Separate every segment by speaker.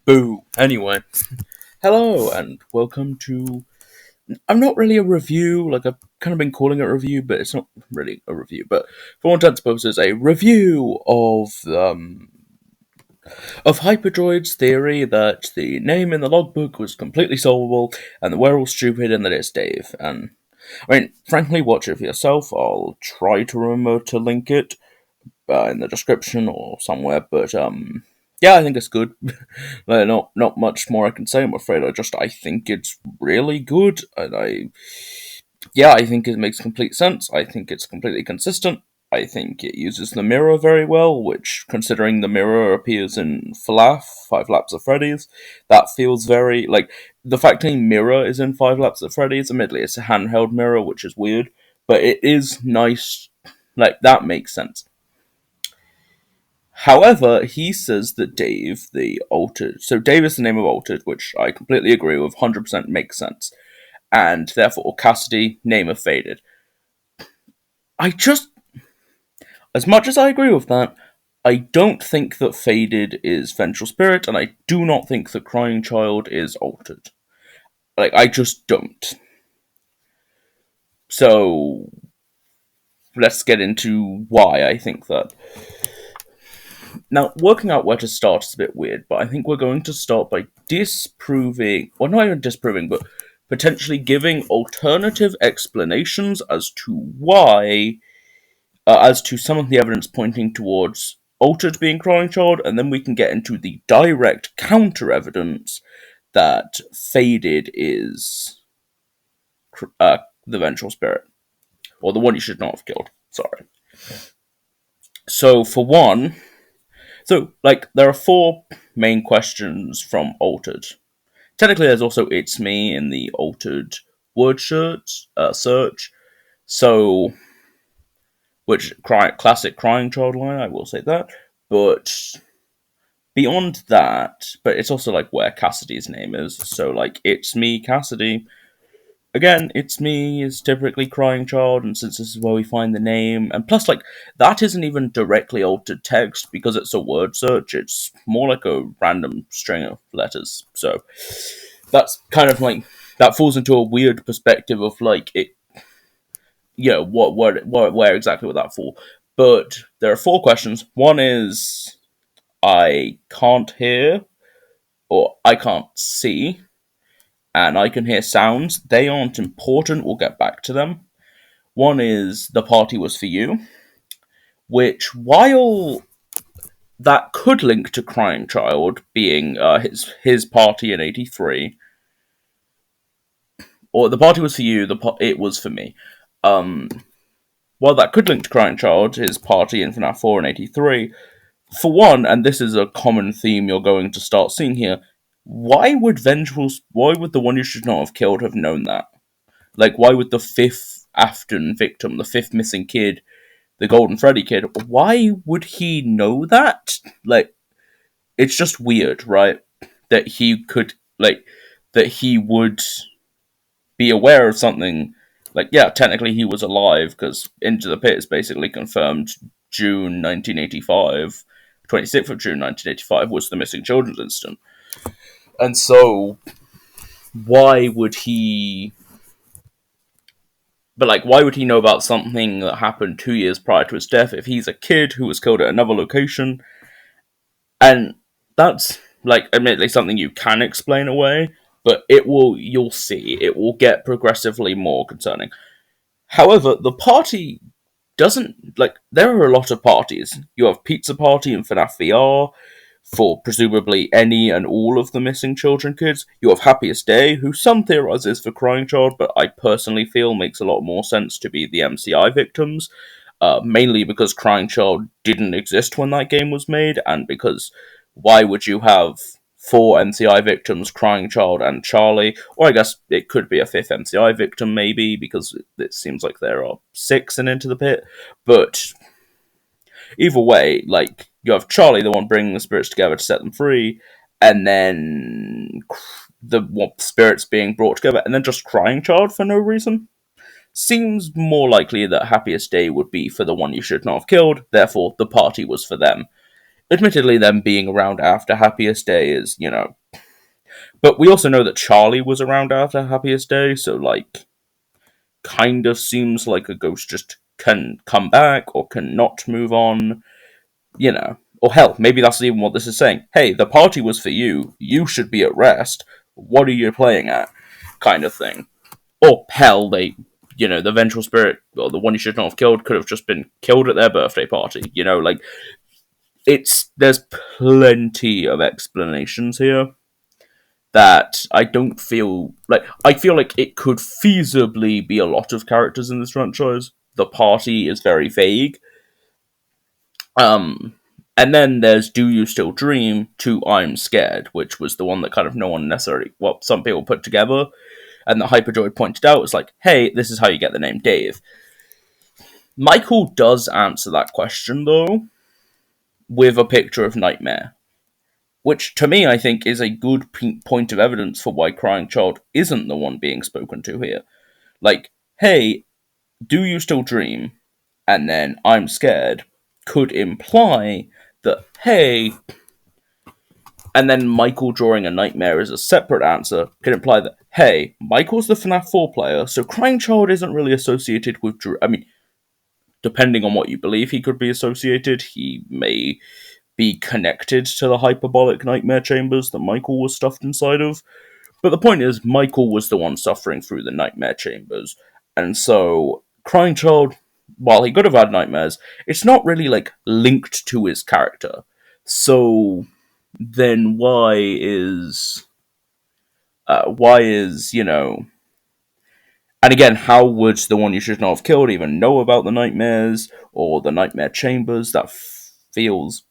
Speaker 1: Boo. Anyway, hello and welcome to. I'm not really a review, like I've kind of been calling it a review, but it's not really a review. But for all intents and purposes, a review of Hyperdroid's theory that the name in the logbook was completely solvable and that we're all stupid and that it's Dave. And I mean, frankly, watch it for yourself. I'll try to remember to link it in the description or somewhere. But yeah, I think it's good. Not much more I can say. I'm afraid. I think it's really good, and I think it makes complete sense. I think it's completely consistent. I think it uses the mirror very well, which, considering the mirror appears in FLAF, Five Laps of Freddy's, that feels very, like, the fact a mirror is in Five Laps of Freddy's, admittedly, it's a handheld mirror, which is weird, but it is nice, like, that makes sense. However, he says that Dave, the Altered, so Dave is the name of Altered, which I completely agree with, 100% makes sense, and therefore Cassidy, name of Faded. I just, as much as I agree with that, I don't think that Faded is Vengeful Spirit, and I do not think that Crying Child is Altered. Like, I just don't. So, let's get into why I think that. Now, working out where to start is a bit weird, but I think we're going to start by disproving, well, not even disproving, but potentially giving alternative explanations as to why, as to some of the evidence pointing towards Altered being Crying Child, and then we can get into the direct counter evidence that Faded is the Vengeful Spirit, or the one you should not have killed. Sorry. So, for one, there are four main questions from Altered. Technically, there's also It's Me in the Altered word search. So, classic Crying Child line, I will say that. But beyond that, but it's also like where Cassidy's name is. So, like, It's Me, Cassidy. Again, It's Me is typically Crying Child, and since this is where we find the name, and plus, like, that isn't even directly altered text because it's a word search, it's more like a random string of letters. So, that's kind of like, that falls into a weird perspective of, like, it, where exactly would that fall? But there are four questions. One is, I can't hear, or I can't see, and I can hear sounds. They aren't important, we'll get back to them. One is The Party Was For You, which, while that could link to Crying Child being his party in '83, or The Party Was For You, it was for me. While that could link to Crying Child, his party in FNAF 4 in '83, for one, and this is a common theme you're going to start seeing here, why would the one you should not have killed have known that? Like, why would the fifth Afton victim, the fifth missing kid, the Golden Freddy kid, why would he know that? Like, it's just weird, right? That he could, like, that he would be aware of something. Like, yeah, technically he was alive, because Into the Pit is basically confirmed June 1985. 26th of June 1985 was the missing children's incident. And so, why would he But, like, why would he know about something that happened 2 years prior to his death if he's a kid who was killed at another location? And that's, like, admittedly something you can explain away, but you'll see, it will get progressively more concerning. However, the party doesn't, like, there are a lot of parties. You have Pizza Party in FNAF VR, for presumably any and all of the missing children kids. You have Happiest Day, who some theorize is for Crying Child, but I personally feel makes a lot more sense to be the MCI victims, mainly because Crying Child didn't exist when that game was made, and because why would you have four MCI victims, Crying Child and Charlie? Or I guess it could be a fifth MCI victim, maybe, because it seems like there are six in Into the Pit. But either way, like, you have Charlie, the one bringing the spirits together to set them free, and then the spirits being brought together, and then just Crying Child for no reason. Seems more likely that Happiest Day would be for the one you should not have killed, therefore the party was for them. admittedly, them being around after Happiest Day is, but we also know that Charlie was around after Happiest Day, so, like, kind of seems like a ghost just can come back or cannot move on, Or hell, maybe that's even what this is saying. Hey, the party was for you. You should be at rest. What are you playing at? Kind of thing. Or hell, the vengeful spirit, or the one you should not have killed, could have just been killed at their birthday party. There's plenty of explanations here that I don't feel like. I feel like it could feasibly be a lot of characters in this franchise. The party is very vague. And then there's Do You Still Dream to I'm Scared, which was the one that kind of no one necessarily, some people put together, and the Hyperdroid pointed out, was like, hey, this is how you get the name Dave. Michael does answer that question, though, with a picture of Nightmare, which to me I think is a good point of evidence for why Crying Child isn't the one being spoken to here. Like, hey, Do You Still Dream? And then I'm Scared could imply that, hey, and then Michael drawing a nightmare as a separate answer could imply that, hey, Michael's the FNAF 4 player, so Crying Child isn't really associated with Drew. I mean, depending on what you believe he could be associated, he may be connected to the hyperbolic nightmare chambers that Michael was stuffed inside of. But the point is, Michael was the one suffering through the nightmare chambers. And so, Crying Child, while he could have had nightmares, it's not really, like, linked to his character. So, then why is, and again, how would the one you should not have killed even know about the nightmares, or the nightmare chambers? That feels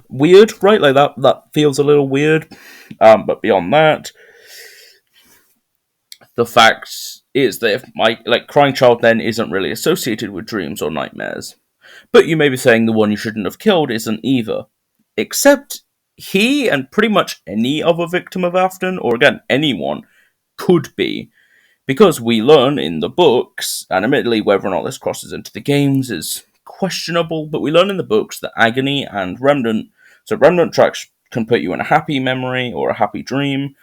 Speaker 1: weird, right? Like, that feels a little weird. But beyond that, the fact is that if Crying Child then isn't really associated with dreams or nightmares. But you may be saying the one you shouldn't have killed isn't either. Except he and pretty much any other victim of Afton, or again, anyone, could be. Because we learn in the books, and admittedly whether or not this crosses into the games is questionable, but we learn in the books that Agony and Remnant, so Remnant tracks can put you in a happy memory or a happy dream,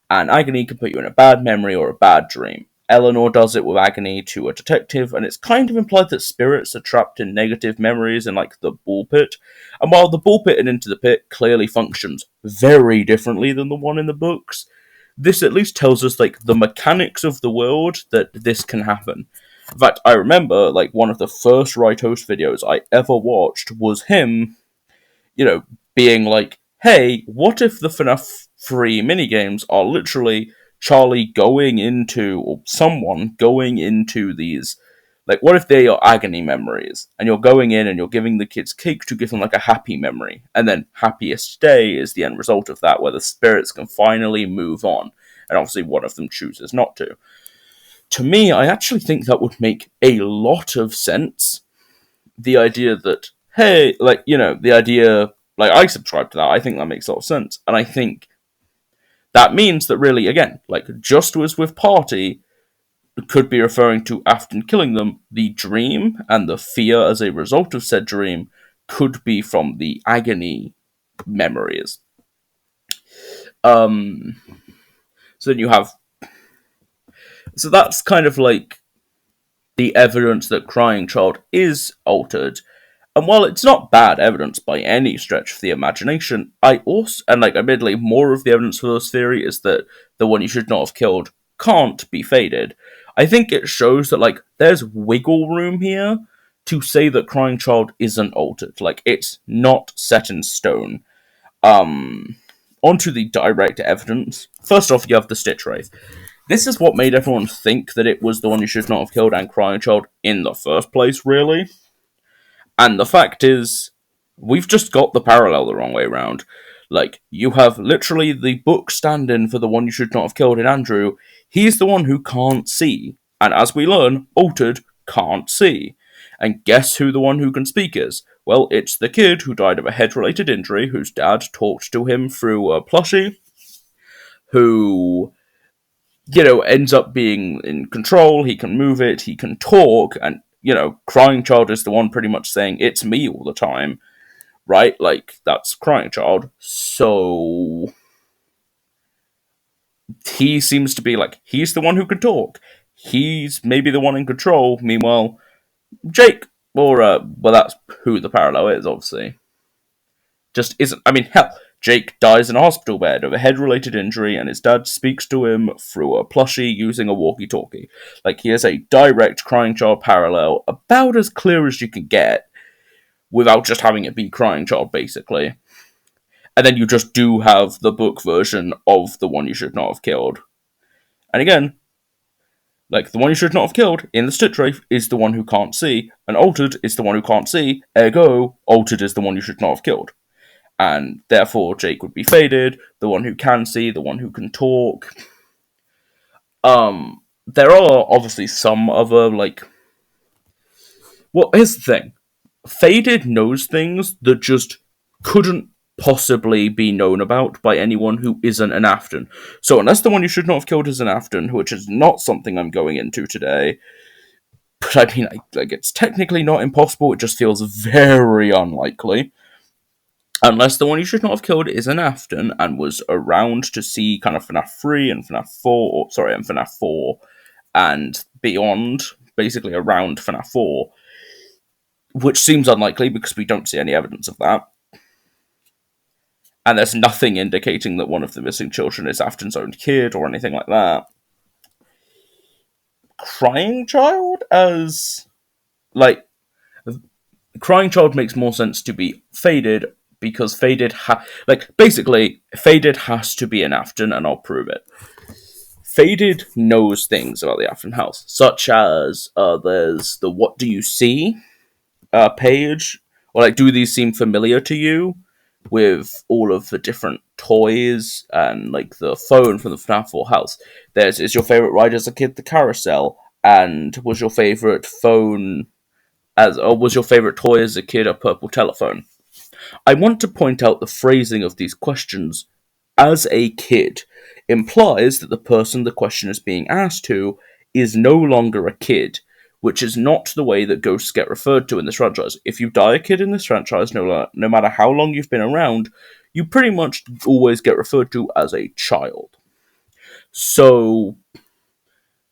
Speaker 1: and Agony can put you in a bad memory or a bad dream. Eleanor does it with Agony to a detective, and it's kind of implied that spirits are trapped in negative memories in, like, the ball pit. And while the ball pit and Into the Pit clearly functions very differently than the one in the books, this at least tells us, like, the mechanics of the world that this can happen. In fact, I remember, like, one of the first Right Host videos I ever watched was him, being like, hey, what if the FNAF 3 minigames are literally Charlie going into, or someone going into these, like, what if they are agony memories, and you're going in and you're giving the kids cake to give them, like, a happy memory, and then Happiest Day is the end result of that, where the spirits can finally move on, and obviously one of them chooses not to. To me, I actually think that would make a lot of sense. The idea that, hey, the idea, I subscribe to that, I think that makes a lot of sense, and I think that means that really, again, just as with Party, could be referring to Afton killing them, the dream and the fear as a result of said dream could be from the agony memories. So then you have... So that's kind of like the evidence that Crying Child is altered. And while it's not bad evidence by any stretch of the imagination, I also, and admittedly, more of the evidence for this theory is that the one you should not have killed can't be faded. I think it shows that, there's wiggle room here to say that Crying Child isn't altered. It's not set in stone. Onto the direct evidence. First off, you have the Stitch Wraith. This is what made everyone think that it was the one you should not have killed and Crying Child in the first place, really. And the fact is, we've just got the parallel the wrong way around. You have literally the book stand-in for the one you should not have killed in Andrew. He's the one who can't see. And as we learn, Altered can't see. And guess who the one who can speak is? Well, it's the kid who died of a head-related injury, whose dad talked to him through a plushie, who, ends up being in control, he can move it, he can talk, and Crying Child is the one pretty much saying, it's me all the time. right? Like, that's Crying Child. So he seems to be like, he's the one who can talk. He's maybe the one in control. Meanwhile, Jake, or, well, that's who the parallel is, obviously, just isn't. I mean, hell, Jake dies in a hospital bed of a head related injury, and his dad speaks to him through a plushie using a walkie talkie. Like, he has a direct Crying Child parallel, about as clear as you can get, without just having it be Crying Child, basically. And then you just do have the book version of The One You Should Not Have Killed. And again, like, the one you should not have killed in the Stitch Wraith is the one who can't see, and Altered is the one who can't see, ergo, Altered is the one you should not have killed. And therefore, Jake would be Faded, the one who can see, the one who can talk. There are obviously some other, like... Well, here's the thing. Faded knows things that just couldn't possibly be known about by anyone who isn't an Afton. So unless the one you should not have killed is an Afton, which is not something I'm going into today, but I mean, like, it's technically not impossible, it just feels very unlikely. Unless the one you should not have killed is an Afton and was around to see kind of FNAF 3 and FNAF 4, and FNAF 4 and beyond, basically around FNAF 4, which seems unlikely because we don't see any evidence of that. And there's nothing indicating that one of the missing children is Afton's own kid or anything like that. Crying Child as... like, Crying Child makes more sense to be Faded, because Faded basically, Faded has to be an Afton, and I'll prove it. Faded knows things about the Afton house, such as, there's the What Do You See page, or like, do these seem familiar to you? With all of the different toys and like the phone from the FNAF 4 house. There's, is your favourite ride as a kid the carousel? And was your favourite phone or was your favourite toy as a kid a purple telephone? I want to point out the phrasing of these questions. As a kid implies that the person the question is being asked to is no longer a kid, which is not the way that ghosts get referred to in this franchise. If you die a kid in this franchise, no matter how long you've been around, you pretty much always get referred to as a child. So,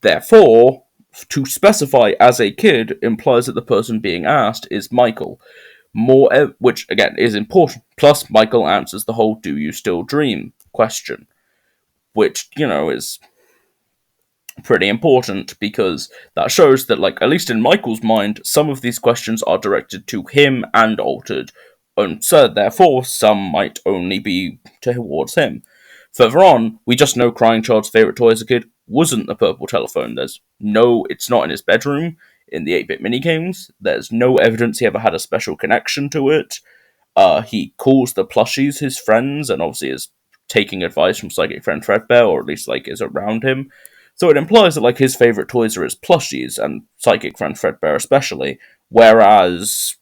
Speaker 1: therefore, to specify as a kid implies that the person being asked is Michael. Which, again, is important. Plus, Michael answers the whole "do you still dream" question, which, is pretty important, because that shows that, like, at least in Michael's mind, some of these questions are directed to him and Altered, and so therefore some might only be towards him. Further on, we just know Crying Child's favourite toy as a kid wasn't the purple telephone. It's not in his bedroom in the 8-bit minigames. There's no evidence he ever had a special connection to it. He calls the plushies his friends, and obviously is taking advice from Psychic Friend Fredbear, or at least, like, is around him. So it implies that, like, his favourite toys are his plushies, and Psychic Friend Fredbear especially, whereas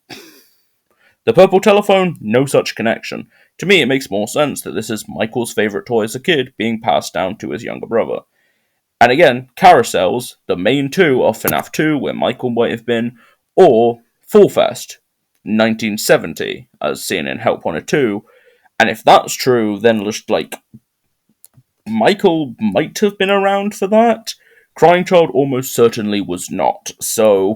Speaker 1: the purple telephone, no such connection. To me, it makes more sense that this is Michael's favourite toy as a kid being passed down to his younger brother. And again, carousels, the main two are FNAF 2, where Michael might have been, or Fall Fest, 1970, as seen in Help Wanted 2, and if that's true, then just, like, Michael might have been around for that. Crying Child almost certainly was not, so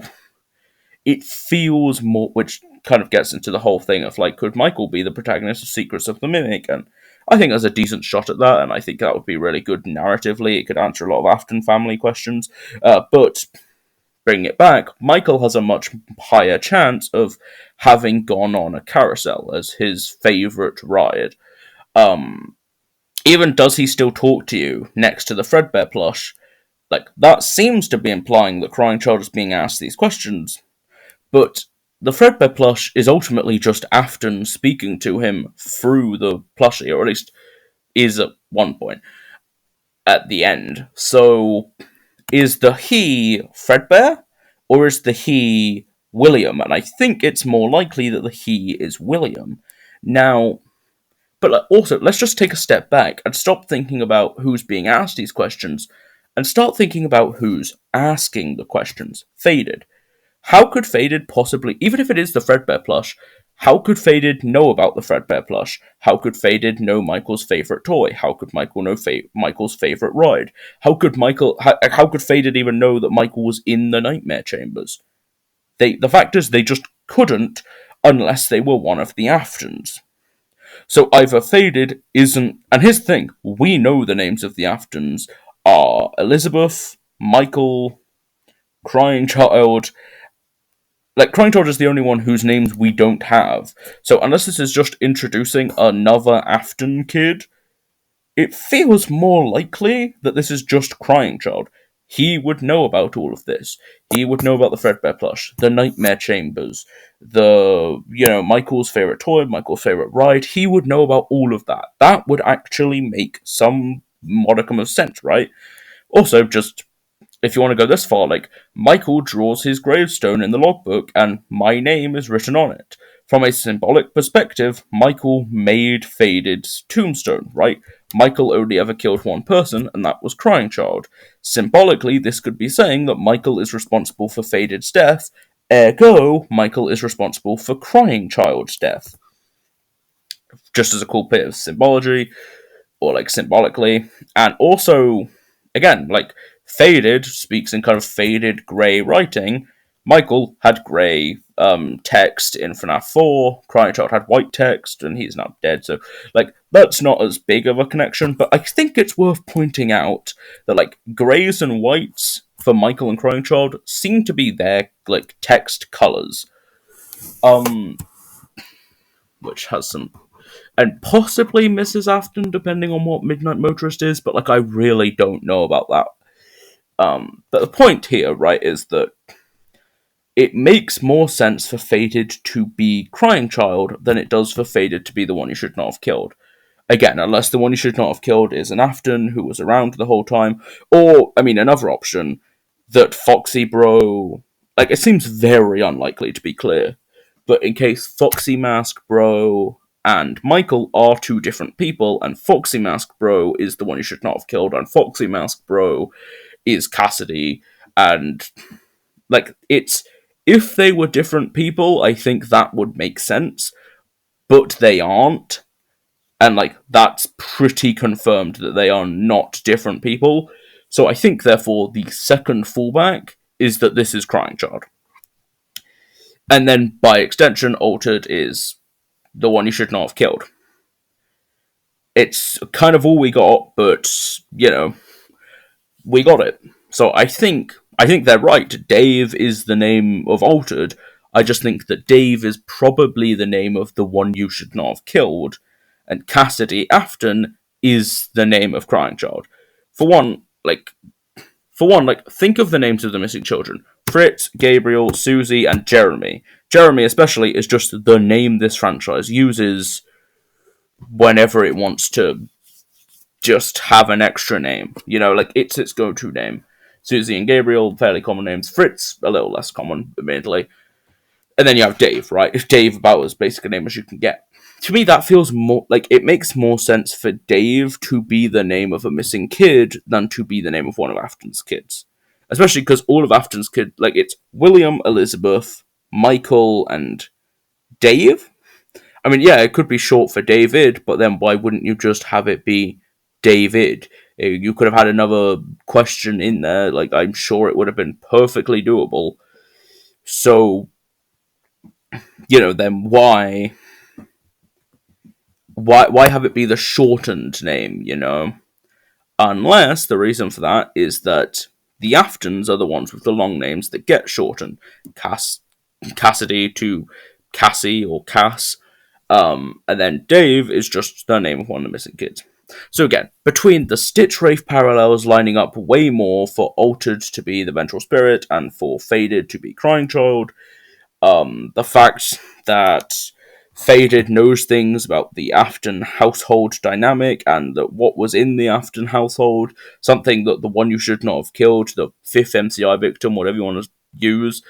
Speaker 1: it feels more, which kind of gets into the whole thing of, like, could Michael be the protagonist of Secrets of the Mimic? And I think there's a decent shot at that, and I think that would be really good narratively. It could answer a lot of Afton family questions, but bringing it back, Michael has a much higher chance of having gone on a carousel as his favourite ride. Even does he still talk to you next to the Fredbear plush? Like, that seems to be implying that Crying Child is being asked these questions. But the Fredbear plush is ultimately just Afton speaking to him through the plushie, or at least is at one point at the end. So, is the he Fredbear, or is the he William? And I think it's more likely that the he is William. Now, but also, let's just take a step back and stop thinking about who's being asked these questions and start thinking about who's asking the questions. Faded. How could Faded possibly, even if it is the Fredbear plush, How could Faded know about the Fredbear plush? How could Faded know Michael's favorite toy? How could Michael know Michael's favorite ride? How could Faded even know that Michael was in the nightmare chambers? The fact is, they just couldn't unless they were one of the Aftons. So either Faded isn't. And here's the thing: we know the names of the Aftons are Elizabeth, Michael, Crying Child. Like, Crying Child is the only one whose names we don't have. So unless this is just introducing another Afton kid, it feels more likely that this is just Crying Child. He would know about all of this. He would know about the Fredbear plush, the Nightmare Chambers, Michael's favorite toy, Michael's favorite ride. He would know about all of that. That would actually make some modicum of sense, right? Also, just if you want to go this far, like, Michael draws his gravestone in the logbook and my name is written on it. From a symbolic perspective, Michael made Faded's tombstone, right? Michael only ever killed one person, and that was Crying Child. Symbolically, this could be saying that Michael is responsible for Faded's death, ergo, Michael is responsible for Crying Child's death. Just as a cool bit of symbology, or like symbolically, and also, again, like, Faded speaks in kind of faded grey writing. Michael had grey text in FNAF 4, Crying Child had white text, and he's now dead, so, like, that's not as big of a connection, but I think it's worth pointing out that, like, greys and whites for Michael and Crying Child seem to be their, like, text colours. Which has some, and possibly Mrs. Afton, depending on what Midnight Motorist is, but, like, I really don't know about that. But the point here, right, is that it makes more sense for Faded to be Crying Child than it does for Faded to be the one you should not have killed. Again, unless the one you should not have killed is an Afton who was around the whole time, or, I mean, another option, that Foxy Bro, like, it seems very unlikely to be clear, but in case Foxy Mask Bro and Michael are two different people, and Foxy Mask Bro is the one you should not have killed, and Foxy Mask Bro is Cassidy, and, like, it's, if they were different people, I think that would make sense, but they aren't, and, like, that's pretty confirmed that they are not different people, so I think, therefore, the second fallback is that this is Crying Child. And then, by extension, Altered is the one you should not have killed. It's kind of all we got, but, we got it. So I think they're right. Dave is the name of Altered. I just think that Dave is probably the name of the one you should not have killed, and Cassidy Afton is the name of Crying Child. For one, think of the names of the missing children. Fritz, Gabriel, Susie, and Jeremy. Jeremy, especially, is just the name this franchise uses whenever it wants to just have an extra name. It's its go-to name. Susie and Gabriel, fairly common names. Fritz, a little less common, admittedly. And then you have Dave, right? Dave, about as basic a name as you can get. To me, that feels more like it makes more sense for Dave to be the name of a missing kid than to be the name of one of Afton's kids. Especially because all of Afton's kids, like, it's William, Elizabeth, Michael, and Dave? I mean, yeah, it could be short for David, but then why wouldn't you just have it be David? You could have had another question in there, like, I'm sure it would have been perfectly doable. So, then why have it be the shortened name, Unless the reason for that is that the Aftons are the ones with the long names that get shortened. Cassidy to Cassie or Cass. And then Dave is just the name of one of the missing kids. So again, between the Stitch Wraith parallels lining up way more for Altered to be the Ventral Spirit and for Faded to be Crying Child, the fact that Faded knows things about the Afton household dynamic and that what was in the Afton household, something that the one you should not have killed, the fifth MCI victim, whatever you want to use,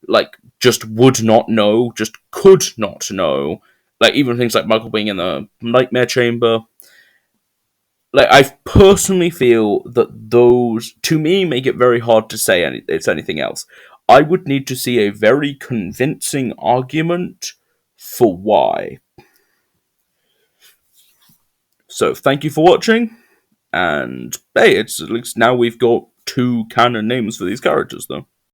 Speaker 1: like, just would not know, just could not know. Like, even things like Michael being in the Nightmare Chamber. Like, I personally feel that those, to me, make it very hard to say it's anything else. I would need to see a very convincing argument for why. So thank you for watching, and hey, it's at least now we've got two canon names for these characters, though.